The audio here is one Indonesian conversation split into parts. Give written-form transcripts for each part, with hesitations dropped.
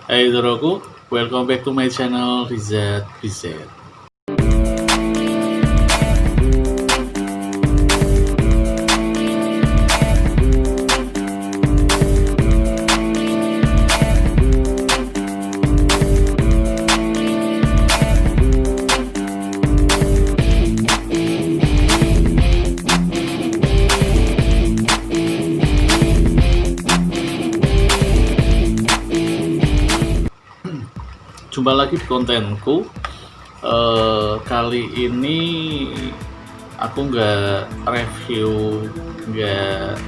Hai saudaraku, welcome back to my channel Rizat Bizet. Jumpa lagi di kontenku. Kali ini aku nggak review, nggak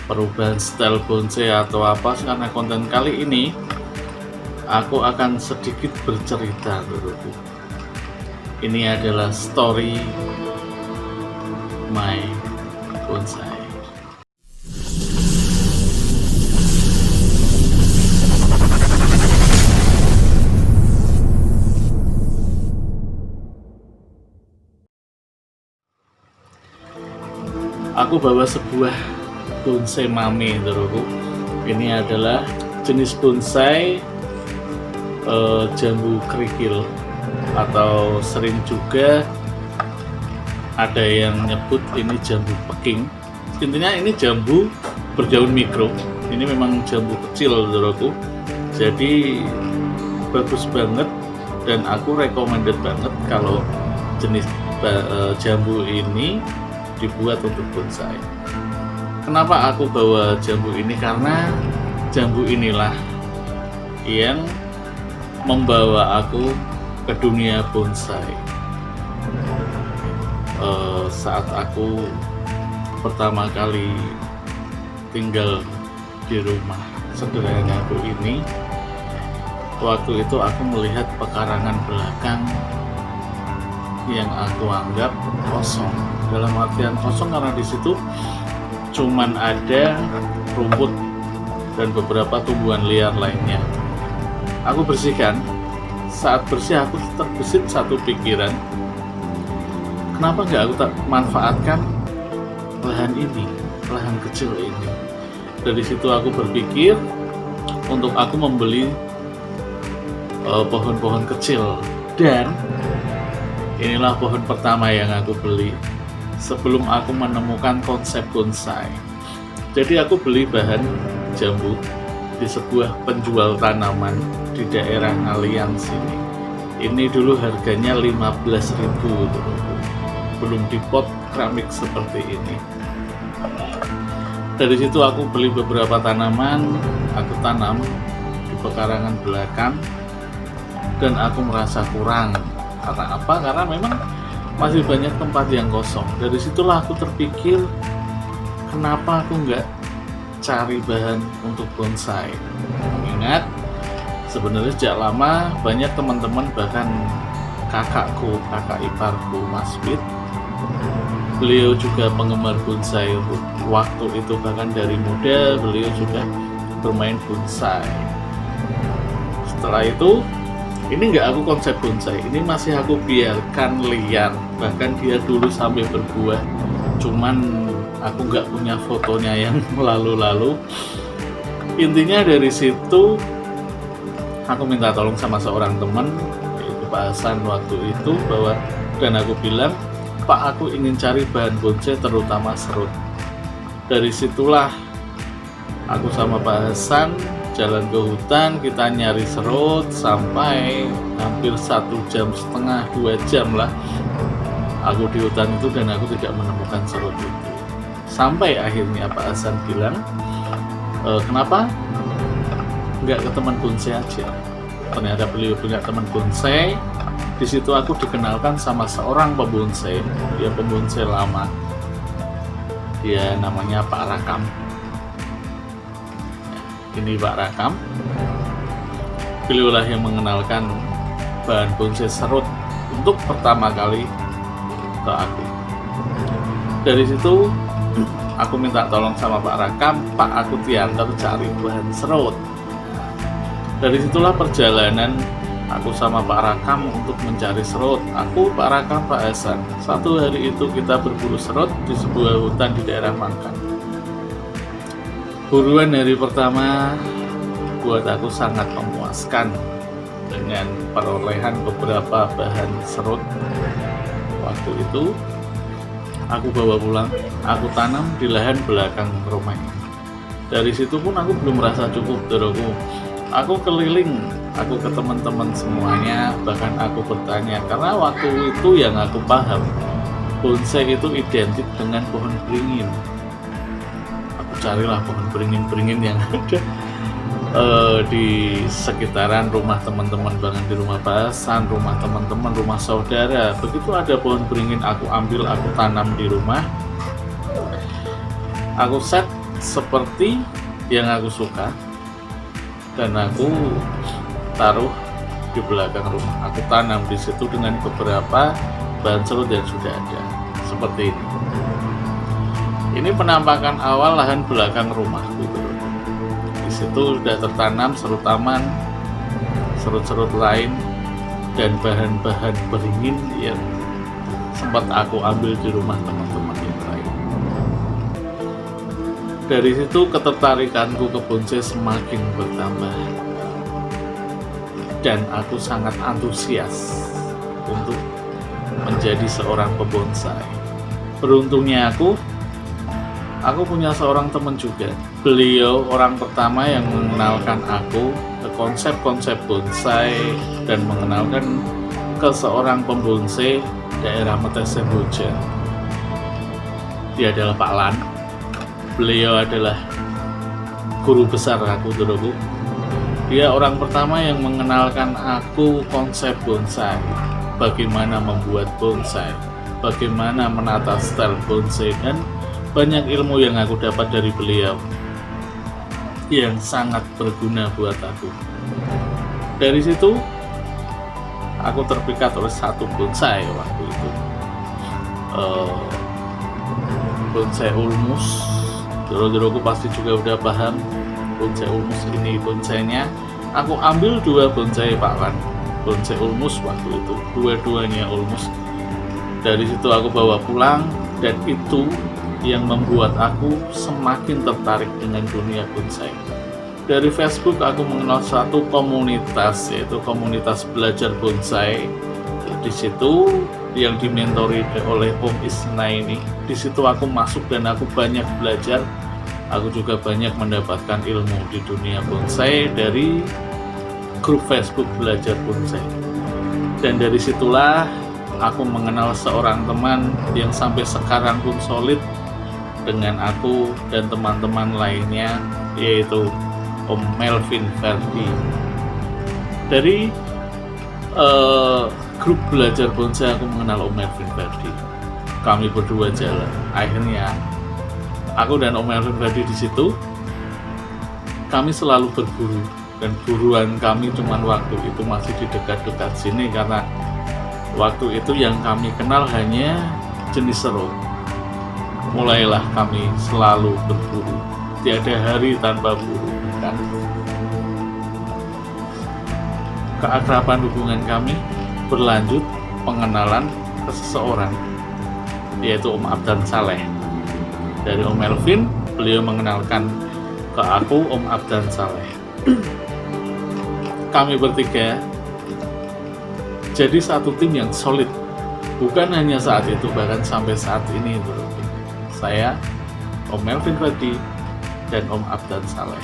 perubahan style bonsai atau apa, karena konten kali ini aku akan sedikit bercerita dulu. Ini adalah story my bonsai. Aku bawa sebuah bonsai mame, saudaraku. Ini adalah jenis bonsai jambu kerikil, atau sering juga ada yang nyebut ini jambu peking. Intinya ini jambu berdaun mikro. Ini memang jambu kecil, saudaraku. Jadi bagus banget, dan aku recommended banget kalau jenis jambu ini dibuat untuk bonsai. Kenapa aku bawa jambu ini? Karena jambu inilah yang membawa aku ke dunia bonsai. Saat aku pertama kali tinggal di rumah sederhana aku ini, waktu itu aku melihat pekarangan belakang yang aku anggap kosong. Dalam artian kosong karena di situ cuman ada rumput dan beberapa tumbuhan liar lainnya. Aku bersihkan. Saat bersih aku terbesit satu pikiran, kenapa nggak aku tak manfaatkan lahan ini, lahan kecil ini. Dari situ aku berpikir untuk aku membeli pohon-pohon kecil, dan inilah pohon pertama yang aku beli sebelum aku menemukan konsep bonsai. Jadi aku beli bahan jambu di sebuah penjual tanaman di daerah Ngalian sini. Ini dulu harganya 15.000, belum dipot keramik seperti ini. Dari situ aku beli beberapa tanaman, aku tanam di pekarangan belakang, dan aku merasa kurang. Karena apa? Karena memang masih banyak tempat yang kosong. Dari situlah aku terpikir, kenapa aku nggak cari bahan untuk bonsai. Ingat, sebenarnya sejak lama banyak teman-teman, bahkan kakak iparku Mas Fit, beliau juga penggemar bonsai. Waktu itu bahkan dari muda beliau juga bermain bonsai. Setelah itu, ini nggak aku konsep bonsai, ini masih aku biarkan liar. Bahkan dia dulu sampai berbuah, cuman aku nggak punya fotonya yang lalu-lalu. Intinya dari situ aku minta tolong sama seorang teman, yaitu Pak Hasan waktu itu, dan aku bilang, Pak, aku ingin cari bahan bonsai terutama serut. Dari situlah aku sama Pak Hasan jalan ke hutan, kita nyari serut sampai hampir 1,5 jam, 2 jam lah aku di hutan itu, dan aku tidak menemukan serut itu. Sampai akhirnya Pak Hasan bilang, kenapa nggak ke teman bonsai aja. Ternyata beliau punya teman bonsai. Di situ aku dikenalkan sama seorang pembonsai, dia pembonsai lama, dia namanya Pak Rakam. Ini Pak Rakam, beliaulah yang mengenalkan bahan bonsai serut untuk pertama kali ke aku. Dari situ aku minta tolong sama Pak Rakam, Pak, aku diantar cari bahan serut. Dari situlah perjalanan aku sama Pak Rakam untuk mencari serut. Aku, Pak Rakam, Pak Hasan. Satu hari itu kita berburu serut di sebuah hutan di daerah Mangkan. Buruan hari pertama buat aku sangat memuaskan dengan perolehan beberapa bahan serut. Waktu itu aku bawa pulang, aku tanam di lahan belakang rumah ini. Dari situ pun aku belum merasa cukup, Doroku. Aku keliling, aku ke teman-teman semuanya, bahkan aku bertanya, karena waktu itu yang aku paham, bonsai itu identik dengan pohon beringin. Aku carilah pohon beringin-beringin yang ada di sekitaran rumah teman-teman, bahkan di rumah Basan, rumah teman-teman, rumah saudara. Begitu ada pohon beringin, aku ambil, aku tanam di rumah. Aku set seperti yang aku suka, dan aku taruh di belakang rumah. Aku tanam di situ dengan beberapa bahan serut yang sudah ada, seperti ini. Ini penampakan awal lahan belakang rumah. Di situ sudah tertanam serut taman, serut-serut lain, dan bahan-bahan beringin yang sempat aku ambil di rumah teman-teman yang lain. Dari situ ketertarikanku ke bonsai semakin bertambah, dan aku sangat antusias untuk menjadi seorang pembonsai. Beruntungnya aku punya seorang teman juga. Beliau orang pertama yang mengenalkan aku ke konsep-konsep bonsai dan mengenalkan ke seorang pembonsai daerah Metese Boja. Dia adalah Pak Lan. Beliau adalah guru besar aku, Doroku. Dia orang pertama yang mengenalkan aku konsep bonsai, bagaimana membuat bonsai, bagaimana menata style bonsai, dan banyak ilmu yang aku dapat dari beliau yang sangat berguna buat aku. Dari situ aku terpikat oleh satu bonsai waktu itu, bonsai ulmus. Doro-doroku pasti juga udah paham bonsai ulmus ini. Bonsainya aku ambil dua bonsai Pak Lan, bonsai ulmus waktu itu, dua-duanya ulmus. Dari situ aku bawa pulang, dan itu yang membuat aku semakin tertarik dengan dunia bonsai. Dari Facebook aku mengenal satu komunitas, yaitu komunitas belajar bonsai. Di situ yang dimentori oleh Om Isna ini. Di situ aku masuk dan aku banyak belajar. Aku juga banyak mendapatkan ilmu di dunia bonsai dari grup Facebook belajar bonsai. Dan dari situlah aku mengenal seorang teman yang sampai sekarang pun solid dengan aku dan teman-teman lainnya, yaitu Om Melvin Ferdi. Dari grup belajar bonsai aku mengenal Om Melvin Ferdi. Kami berdua jalan. Akhirnya aku dan Om Melvin Ferdi di situ, kami selalu berburu, dan buruan kami cuman waktu itu masih di dekat-dekat sini, karena waktu itu yang kami kenal hanya jenis serut. Mulailah kami selalu berburu, tiada hari tanpa buru, kan? Keakraban hubungan kami berlanjut pengenalan ke seseorang, yaitu Om Abdan Saleh. Dari Om Melvin, beliau mengenalkan ke aku Om Abdan Saleh. Kami bertiga jadi satu tim yang solid. Bukan hanya saat itu, bahkan sampai saat ini, bro. Saya, Om Melvin Ferdi, dan Om Abdan Saleh.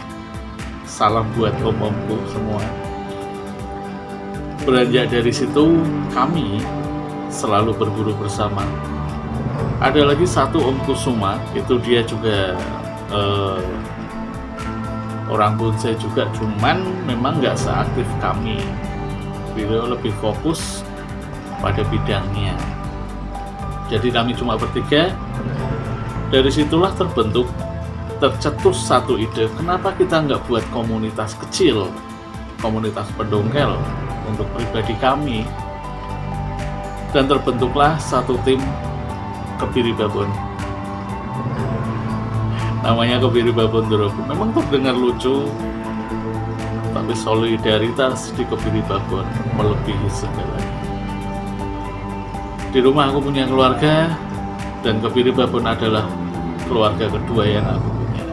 Salam buat om-omku semua. Beranjak dari situ, kami selalu berburu bersama. Ada lagi satu Om Kusuma, itu dia juga orang bonsai juga, cuman memang nggak seaktif kami. Beliau lebih fokus pada bidangnya. Jadi kami cuma bertiga. Dari situlah tercetus satu ide, kenapa kita nggak buat komunitas kecil, komunitas pendongkel untuk pribadi kami. Dan terbentuklah satu tim Kebiri Babon. Namanya Kebiri Babon, Doroku. Memang terdengar lucu, tapi solidaritas di Kebiri Babon melebihi segalanya. Di rumah aku punya keluarga, dan Kebiri Babon adalah keluarga kedua yang aku punya.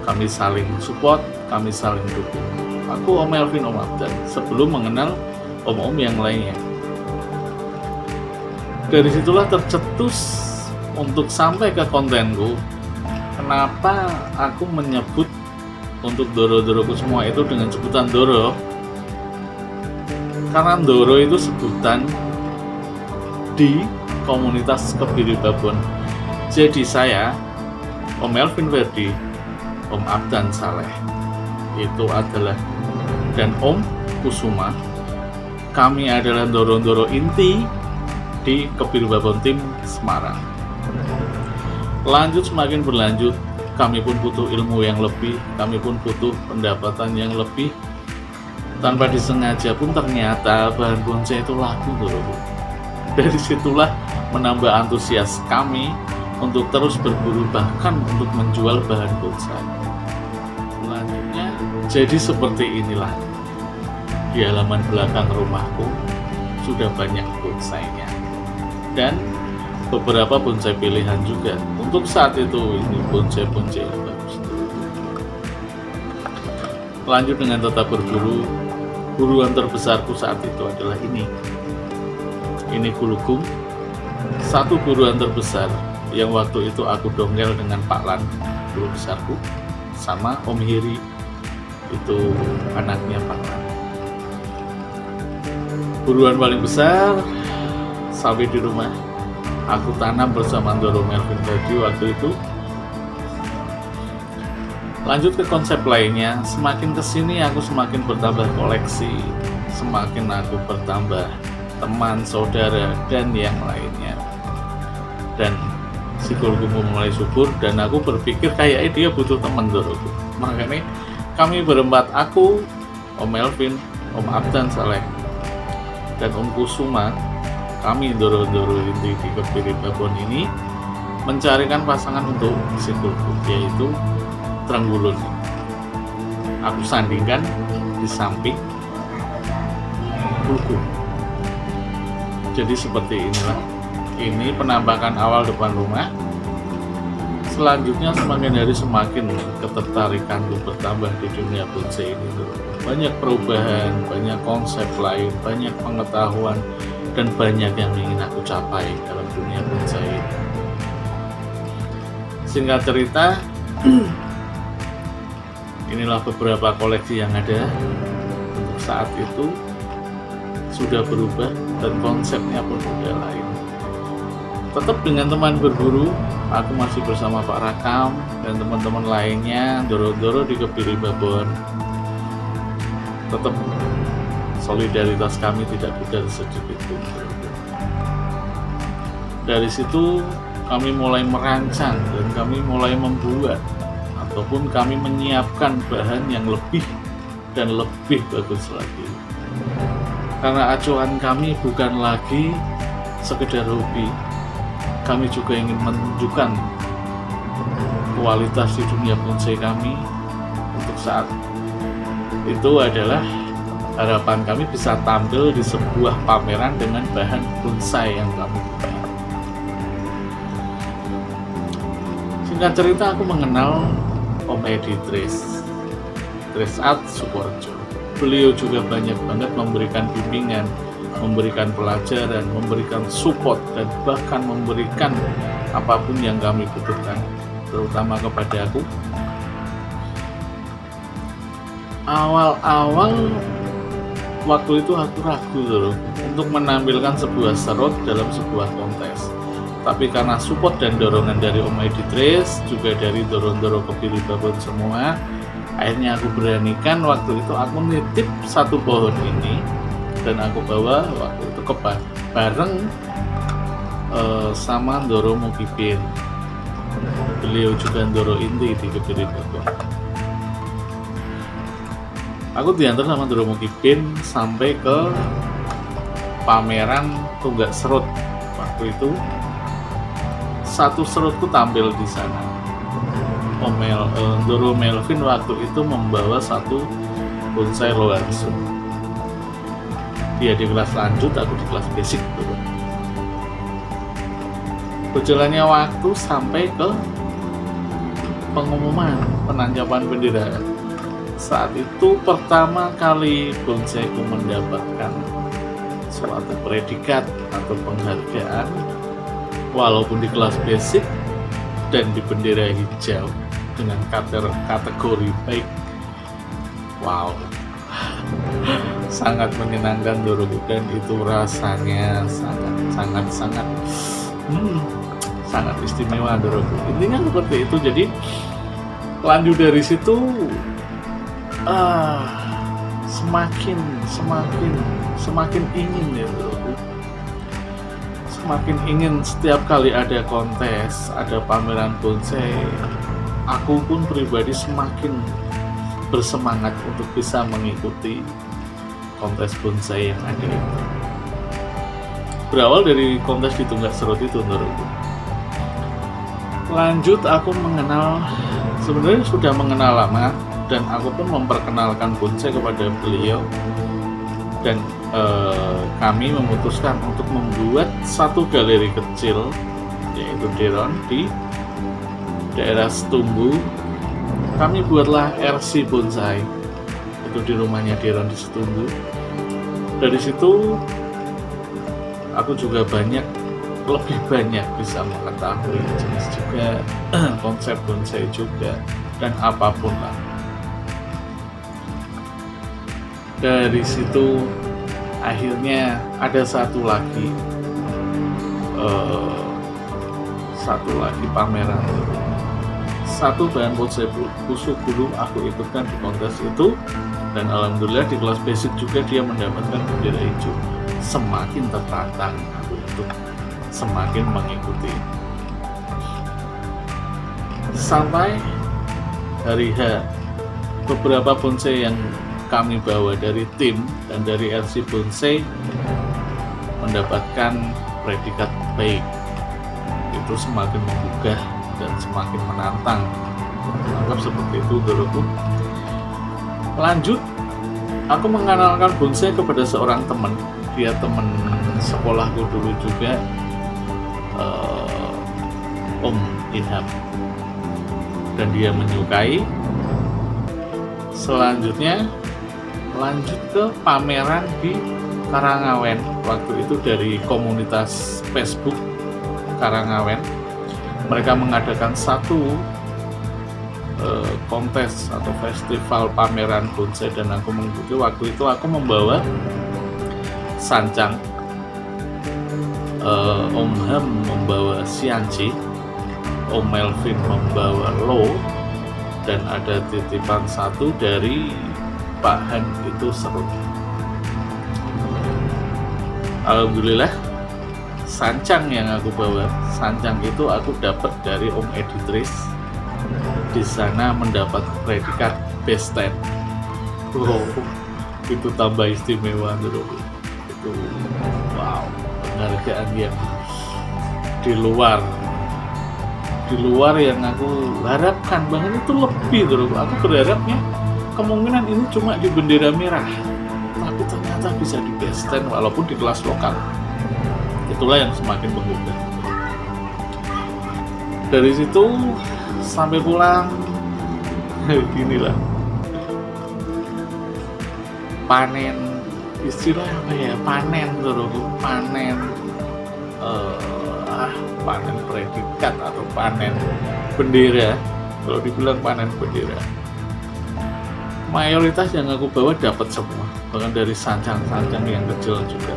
kami saling support, kami saling dukung. Aku Om Melvin, Om Abdan, sebelum mengenal om-om yang lainnya. Dari situlah tercetus untuk sampai ke kontenku. Kenapa aku menyebut untuk Doro-Doroku semua itu dengan sebutan Doro? Karena Doro itu sebutan di komunitas Kebiri Babon. Jadi saya, Om Melvin Ferdi, Om Abdan Saleh, itu adalah, dan Om Kusuma, kami adalah Doro-Doro inti di Kebiri Babon Tim Semarang. Lanjut, semakin berlanjut, kami pun butuh ilmu yang lebih, kami pun butuh pendapatan yang lebih. Tanpa disengaja pun ternyata bahan bonsai itu laku, Doro. Dari situlah menambah antusias kami untuk terus berburu, bahkan untuk menjual bahan bonsai. Selanjutnya, jadi seperti inilah. Di halaman belakang rumahku sudah banyak bonsainya. Dan beberapa bonsai pilihan juga. Untuk saat itu ini bonsai-bonsai yang bagus. Lanjut dengan tetap berburu. Buruan terbesarku saat itu adalah ini. Ini gulugung. Satu buruan terbesar yang waktu itu aku dongkel dengan Pak Lan, guru besarku, sama Om Hiri, itu anaknya Pak Lan. Buruan paling besar sampai di rumah aku tanam bersama Doro Melvin Ferdi waktu itu. Lanjut ke konsep lainnya, semakin kesini aku semakin bertambah koleksi, semakin aku bertambah teman, saudara, dan yang lainnya. Dan psikologimu mulai subur, dan aku berpikir kayaknya dia butuh teman, Doroku. Makanya kami berempat, aku, Om Melvin, Om Abdan Saleh, dan Om Kusuma, kami Doro-Doro inti di Kebiri Babon ini mencarikan pasangan untuk psikologi, yaitu Trenggulun. Aku sandingkan di samping buku. Jadi seperti inilah. Ini penampakan awal depan rumah. Selanjutnya semakin hari semakin ketertarikanku bertambah di dunia bonsai ini. Banyak perubahan, banyak konsep lain, banyak pengetahuan, dan banyak yang ingin aku capai dalam dunia bonsai ini. Singkat cerita, inilah beberapa koleksi yang ada. Untuk saat itu sudah berubah dan konsepnya pun sudah lain. Tetap dengan teman berburu, aku masih bersama Pak Rakam dan teman-teman lainnya, Doro-Doro di Kebiri Babon. Tetap solidaritas kami tidak pudar sedikit pun. Dari situ kami mulai merancang dan kami mulai membuat ataupun kami menyiapkan bahan yang lebih dan lebih bagus lagi. Karena acuan kami bukan lagi sekedar hobi, kami juga ingin menunjukkan kualitas di dunia bonsai kami. Untuk saat itu adalah harapan kami bisa tampil di sebuah pameran dengan bahan bonsai yang kami punya. Singkat cerita, aku mengenal Om Edi Tres Art Sukorejo. Beliau juga banyak banget memberikan bimbingan, memberikan pelajaran, memberikan support, dan bahkan memberikan apapun yang kami butuhkan, terutama kepada aku. Awal-awal waktu itu aku ragu loh untuk menampilkan sebuah serut dalam sebuah kontes. Tapi karena support dan dorongan dari Om Edi Tres, juga dari Doro-Doro Kebiri Babon semua, akhirnya aku beranikan waktu itu aku nitip satu pohon ini dan aku bawa waktu itu ke bareng sama Doro Mukibin. Beliau juga Doro inti di Kebiri Babon. Aku diantar sama Doro Mukibin sampai ke pameran Tunggak Serut. Waktu itu satu serutku tampil di sana. Doro Melvin waktu itu membawa satu bonsai Loarsum. Dia di kelas lanjut, aku di kelas basic dulu. Berjalannya waktu sampai ke pengumuman penangkapan bendera. Saat itu pertama kali bonsaiku mendapatkan suatu predikat atau penghargaan, walaupun di kelas basic dan di bendera hijau dengan kategori baik. Wow, sangat menyenangkan Doroku, dan itu rasanya sangat istimewa Doroku. Intinya seperti itu. Jadi lanjut dari situ semakin ingin ya Doroku, semakin ingin setiap kali ada kontes, ada pameran bonsai, aku pun pribadi semakin bersemangat untuk bisa mengikuti kontes bonsai yang ada itu. Berawal dari kontes di Tunggak Serut itu Doroku. Lanjut aku sebenarnya sudah mengenal lama, dan aku pun memperkenalkan bonsai kepada beliau, dan kami memutuskan untuk membuat satu galeri kecil, yaitu Deron di daerah Setumbu. Kami buatlah RC bonsai itu di rumahnya Deron di Setumbu. Dari situ aku juga lebih banyak bisa mengetahui jenis juga konsep bonsai juga, dan apapun lah. Dari situ akhirnya ada satu lagi pameran, satu bahan bonsai busuk dulu aku ikutkan di kontes itu, dan alhamdulillah di kelas basic juga dia mendapatkan bendera hijau. Semakin tertantang aku untuk semakin mengikuti, sampai hari H beberapa bonsai yang kami bawa dari tim dan dari RC Bonsai mendapatkan predikat baik. Itu semakin menggugah dan semakin menantang. Anggap seperti itu Doroku. Lanjut, aku mengenalkan bonsai kepada seorang teman. Dia teman sekolahku dulu juga, Om Ilham, dan dia menyukai. Selanjutnya lanjut ke pameran di Karangawen. Waktu itu dari komunitas Facebook Karangawen, mereka mengadakan satu kontes atau festival pameran bonsai, dan aku mengikuti. Waktu itu aku membawa sancang, Om Ham membawa Sianci, Om Melvin membawa Lo, dan ada titipan satu dari Pak Han itu Serut. Alhamdulillah, sancang yang aku bawa, sancang itu aku dapat dari Om Editris. Di sana mendapat predikat Best 10. Wow, itu tambah istimewa dulu. Itu wow, penghargaan yang di luar yang aku harapkan banget. Itu lebih dulu. Aku berharapnya kemungkinan ini cuma di bendera merah, tapi ternyata bisa di Best 10 walaupun di kelas lokal. Itulah yang semakin menggugah. Dari situ sampai pulang, ginilah panen, istilah apa ya, panen predikat atau panen bendera. Kalau dibilang panen bendera, mayoritas yang aku bawa dapat semua, bahkan dari sancang-sancang yang kecil juga,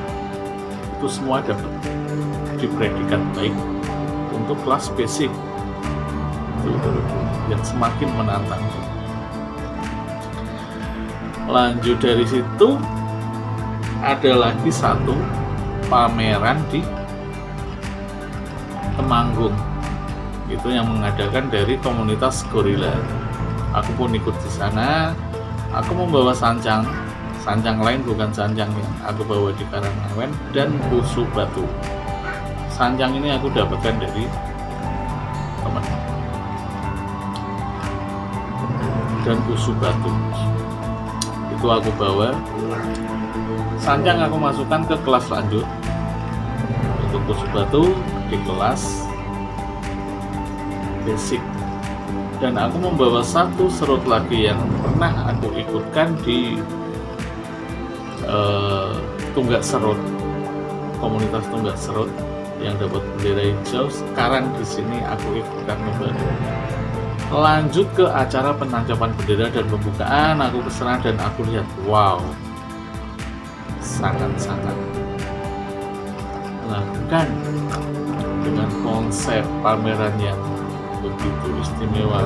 itu semua dapat di predikat baik untuk kelas basic. Itu yang semakin menantang. Lanjut dari situ ada lagi satu pameran di Temanggung, itu yang mengadakan dari komunitas Gorilla. Aku pun ikut di sana. Aku membawa sancang lain, bukan sancang yang aku bawa di Karangawen, dan busuk batu. Sancang ini aku dapatkan dari teman, dan busuk batu itu aku bawa. Sancang aku masukkan ke kelas lanjut. Untuk busuk batu di kelas basic, dan aku membawa satu serut lagi yang pernah aku ikutkan di Tunggak Serut, komunitas Tunggak Serut yang dapat bendera hijau. Sekarang di sini aku ikutkan kembali. Lanjut ke acara penangkapan bendera dan pembukaan, aku kesana dan aku lihat, wow, sangat-sangat menakjubkan dengan konsep pameran yang begitu istimewa.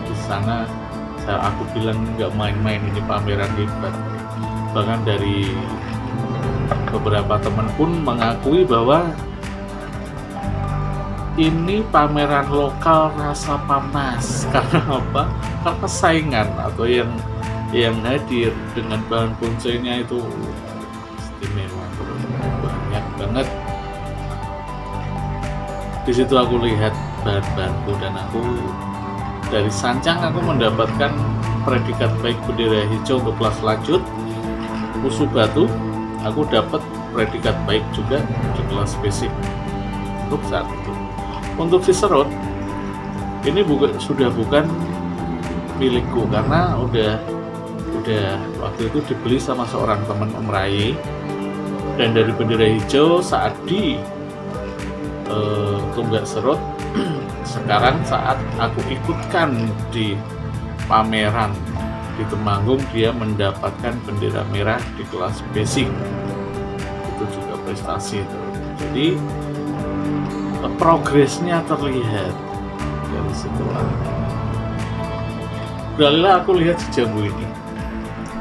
Di sana aku bilang nggak main-main, ini pameran hebat. Bahkan dari beberapa teman pun mengakui bahwa ini pameran lokal rasa panas. Karena apa? Karena saingan atau yang hadir dengan bahan bonsainya itu istimewa, banyak banget. Di situ aku lihat bahan-bahanku dan aku dari Sancang aku mendapatkan predikat baik bendera hijau untuk kelas lanjut. Usu Batu aku dapat predikat baik juga di kelas basic untuk saat itu. Untuk si serut ini sudah bukan milikku karena udah waktu itu dibeli sama seorang teman Om Rai. Dan dari bendera hijau saat di Tunggak Serut sekarang saat aku ikutkan di pameran di Temanggung, dia mendapatkan bendera merah di kelas basic. Itu juga prestasi itu. Jadi progresnya terlihat dari situlah. Beralihlah aku lihat si jambu ini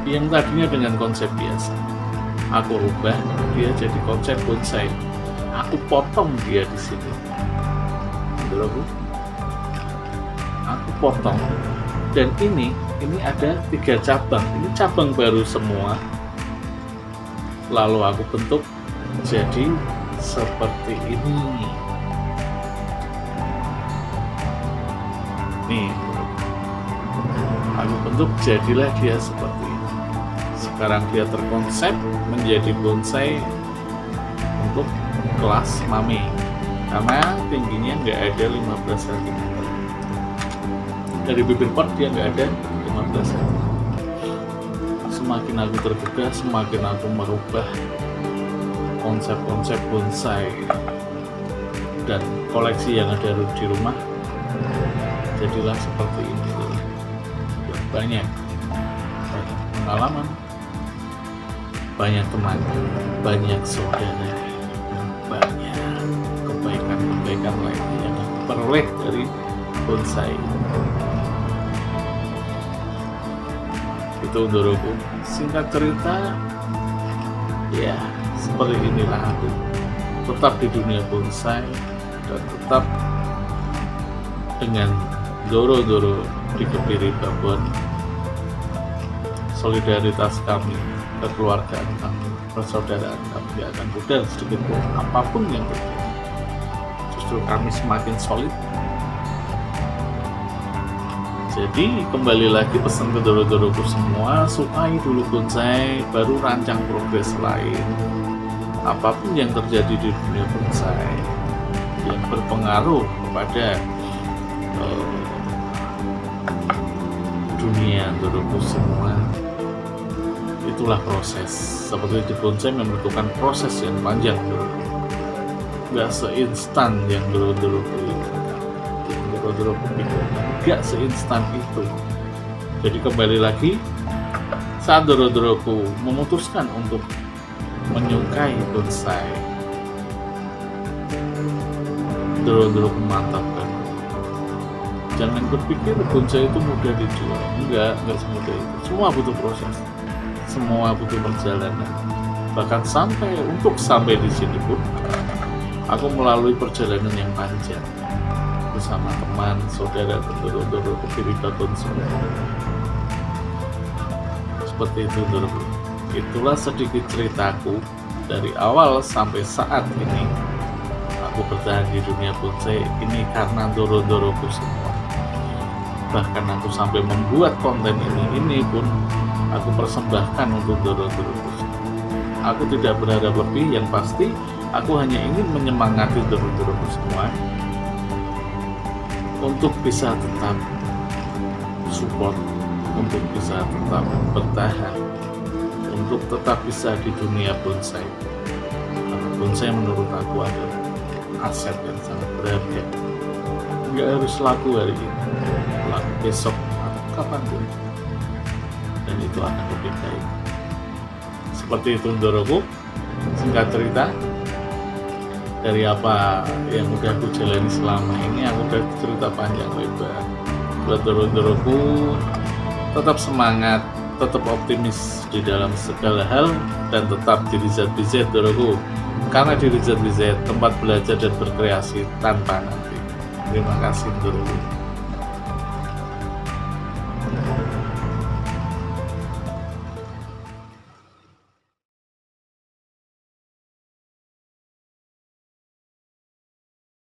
yang tadinya dengan konsep biasa, aku rubah dia jadi konsep bonsai. Aku potong dia di sini, aku potong, dan ini ada 3 cabang. Ini cabang baru semua, lalu aku bentuk jadi seperti ini. Nih, aku bentuk jadilah dia seperti ini. Sekarang dia terkonsep menjadi bonsai untuk kelas mame karena tingginya nggak ada 15 cm. Dari bibir pot dia nggak ada 15 cm. Semakin aku terbuka, semakin aku merubah konsep-konsep bonsai dan koleksi yang ada di rumah, jadilah seperti ini. Banyak pengalaman, banyak teman, banyak saudara, dan banyak kebaikan-kebaikan lainnya yang aku peroleh dari bonsai. Itu Doroku. Singkat cerita, ya seperti inilah aku tetap di dunia bonsai dan tetap dengan Doro di Kepiri Babon. Solidaritas kami, kekeluargaan kami, persaudaraan kami tidak akan pudar sedikit pun apapun yang terjadi. Justru kami semakin solid. Jadi kembali lagi pesan ke Doro-doroku semua, sukai dulu bonsai, baru rancang progres lain. Apapun yang terjadi di dunia bonsai yang berpengaruh kepada dunia Doroku semua, itulah proses. Seperti di bonsai membutuhkan proses yang panjang, nggak seinstan yang Doro-doroku nggak seinstan itu. Jadi kembali lagi, saat Doro-doroku memutuskan untuk menyukai bonsai, Doro-doroku mantapkan. Jangan berpikir bonsai itu mudah dijual. Enggak semudah itu. Semua butuh proses, semua butuh perjalanan. Bahkan sampai di sini pun, aku melalui perjalanan yang panjang bersama teman, saudara, Doro Kepiri Babon semua. Seperti itu Doro. Itulah sedikit ceritaku dari awal sampai saat ini. Aku bertahan di dunia bonsai ini karena Doro-doroku semua. Bahkan aku sampai membuat konten ini pun aku persembahkan untuk Doro-doroku semua. Aku tidak berharap lebih, yang pasti aku hanya ingin menyemangati Doro-doroku semua untuk bisa tetap support, untuk bisa tetap bertahan, untuk tetap bisa di dunia bonsai. Karena bonsai menurut aku adalah aset yang sangat berharga. Nggak harus laku hari ini, laku besok atau kapanpun, dan itu akan lebih baik. Seperti itu Ndoroku, singkat cerita dari apa yang udah aku jalani selama ini. Aku udah cerita panjang lebar. Buat Ndoroku, tetap semangat, tetap optimis di dalam segala hal, dan tetap di Rizat Ndoroku, karena di Rizat tempat belajar dan berkreasi tanpa nanti. Terima kasih Ndoroku.